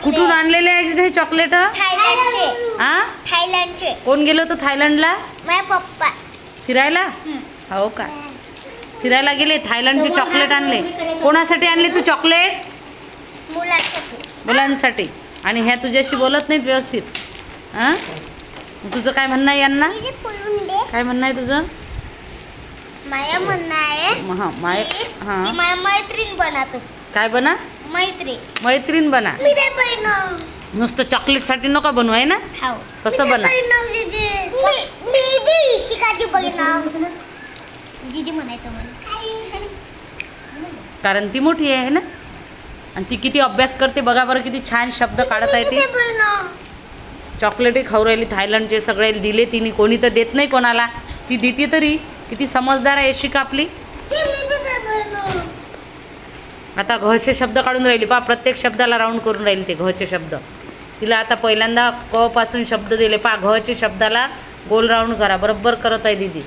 कुठून आणलेले आहे हे चॉकलेट? थायलंडचे. हा, थायलंडचे. कोण गेलं होतं थायलंडला माझे पप्पा. फिरायला? हो का, फिरायला गेले, थायलंडचे चॉकलेट आणले. कोणासाठी आणले तू चॉकलेट? मुलांसाठी. मुलांसाठी. आणि ह्या तुझ्याशी बोलत नाहीत व्यवस्थित? हां, तुझं काय म्हणणं आहे यांना? काय म्हणणं आहे तुझं? माया म्हणणं आहे हां, माय की हां, माझ्या मैत्रीण बना तू. काय बना? मैत्रीण. मैत्रीण बना. मी नाही बनव. नुसतं चॉकलेटसाठी नको बनू आहे ना? हो. कसं बना? दीदी शिकायची बनव. दीदी म्हणायचं मला. कारण ती मोठी आहे ना, आणि ती किती अभ्यास करते बघा बरं, किती छान शब्द काढत आहे ती. चॉकलेटही खाऊ राहिली थायलंडचे, सगळे दिले तिने, कोणी तर देत नाही कोणाला, ती देते तरी. किती समजदार आहे शिका आपली. आता घचे शब्द काढून राहिली पा, प्रत्येक शब्दाला राऊंड करून राहिली ते घचे शब्द. तिला आता पहिल्यांदा क पासून शब्द दिले पा, घचे शब्दाला गोल राऊंड करा, बरोबर करत आहे दीदी.